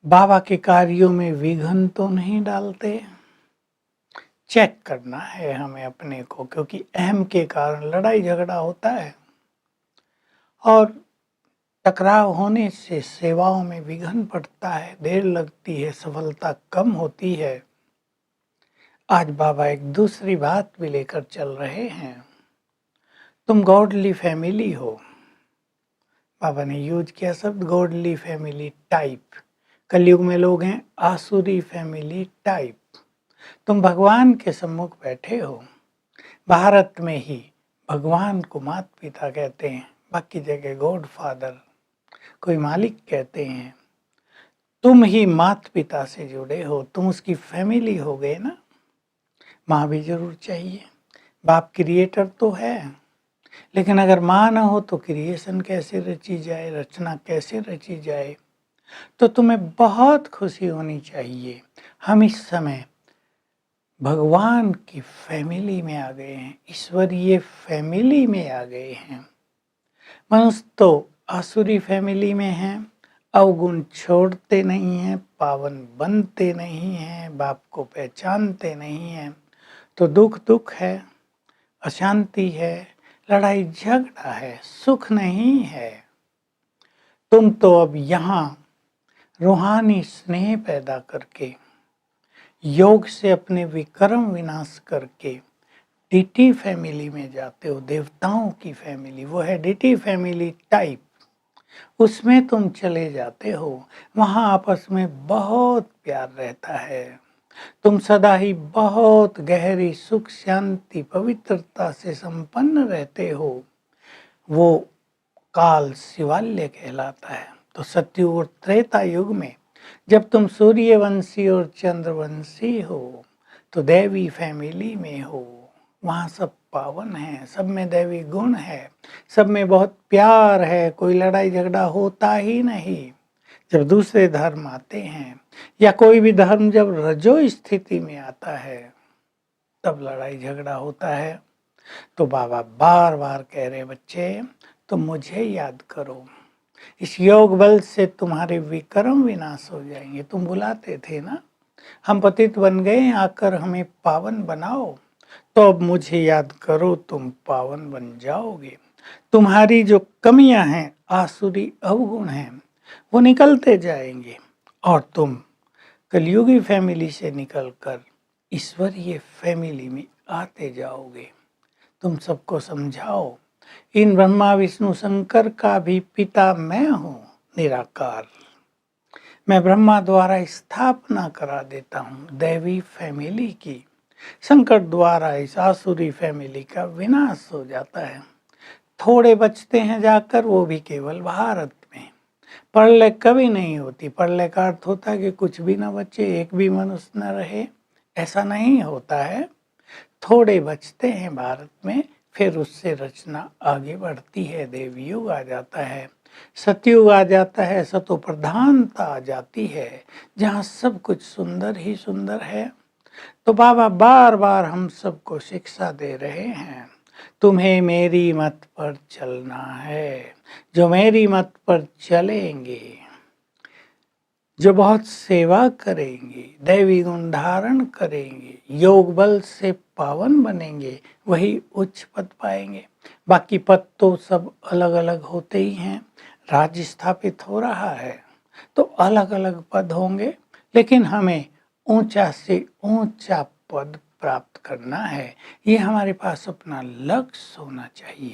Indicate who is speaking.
Speaker 1: बाबा के कार्यों में विघ्न तो नहीं डालते? चेक करना है हमें अपने को, क्योंकि अहम के कारण लड़ाई झगड़ा होता है और टकराव होने से सेवाओं में विघ्न पड़ता है, देर लगती है, सफलता कम होती है। आज बाबा एक दूसरी बात भी लेकर चल रहे हैं। तुम गॉडली फैमिली हो। बाबा ने यूज किया शब्द गॉडली फैमिली टाइप। कलयुग में लोग हैं आसुरी फैमिली टाइप। तुम भगवान के सम्मुख बैठे हो। भारत में ही भगवान को माता पिता कहते हैं, बाकी जगह गॉड फादर, कोई मालिक कहते हैं। तुम ही माता पिता से जुड़े हो, तुम उसकी फैमिली हो गए ना। माँ भी जरूर चाहिए, बाप क्रिएटर तो है, लेकिन अगर माँ ना हो तो क्रिएशन कैसे रची जाए, रचना कैसे रची जाए। तो तुम्हें बहुत खुशी होनी चाहिए। हम इस समय भगवान की फैमिली में आ गए हैं, ईश्वरीय फैमिली में आ गए हैं। मनुष्य तो आसुरी फैमिली में हैं, अवगुण छोड़ते नहीं हैं, पावन बनते नहीं हैं, बाप को पहचानते नहीं हैं, तो दुख दुख है, अशांति है, लड़ाई झगड़ा है, सुख नहीं है। तुम तो अब यहाँ रूहानी स्नेह पैदा करके, योग से अपने विक्रम विनाश करके डीटी फैमिली में जाते हो, देवताओं की फैमिली, वो है डीटी फैमिली टाइप। उसमें तुम चले जाते हो, वहाँ आपस में बहुत प्यार रहता है। तुम सदा ही बहुत गहरी सुख शांति पवित्रता से संपन्न रहते हो। वो काल शिवाल्य कहलाता है। तो सतयुग और त्रेता युग में जब तुम सूर्यवंशी और चंद्रवंशी हो तो दैवी फैमिली में हो। वहाँ सब पावन है, सब में दैवी गुण है, सब में बहुत प्यार है, कोई लड़ाई झगड़ा होता ही नहीं। जब दूसरे धर्म आते हैं या कोई भी धर्म जब रजो स्थिति में आता है तब लड़ाई झगड़ा होता है। तो बाबा बार बार कह रहे बच्चे, तुम मुझे याद करो, इस योग बल से तुम्हारे विक्रम विनाश हो जाएंगे। तुम बुलाते थे ना, हम पतित बन गए, आकर हमें पावन बनाओ। तो अब मुझे याद करो, तुम पावन बन जाओगे। तुम्हारी जो कमियां हैं, आसुरी अवगुण हैं, वो निकलते जाएंगे और तुम कलयुगी फैमिली से निकलकर ईश्वरीय फैमिली में आते जाओगे। तुम सबको समझाओ, इन ब्रह्मा विष्णु शंकर का भी पिता मैं हूँ, निराकार। मैं ब्रह्मा द्वारा स्थापना करा देता हूँ दैवी फैमिली की। शंकर द्वारा इस आसुरी फैमिली का विनाश हो जाता है। थोड़े बचते हैं जाकर, वो भी केवल भारत में। प्रलय कभी नहीं होती। प्रलय का अर्थ होता है कि कुछ भी ना बचे, एक भी मनुष्य न रहे, ऐसा नहीं होता है। थोड़े बचते हैं भारत में, फिर उससे रचना आगे बढ़ती है। देवयुग आ जाता है, सतयुग आ जाता है, सतो प्रधानता आ जाती है, जहाँ सब कुछ सुंदर ही सुंदर है। तो बाबा बार बार हम सबको शिक्षा दे रहे हैं, तुम्हें मेरी मत पर चलना है। जो मेरी मत पर चलेंगे, जो बहुत सेवा करेंगे, दैवी गुण धारण करेंगे, योग बल से पावन बनेंगे, वही उच्च पद पाएंगे। बाकी पद तो सब अलग अलग होते ही हैं। राज्य स्थापित हो रहा है तो अलग अलग पद होंगे, लेकिन हमें ऊंचा से ऊंचा पद प्राप्त करना है। ये हमारे पास अपना लक्ष्य होना चाहिए।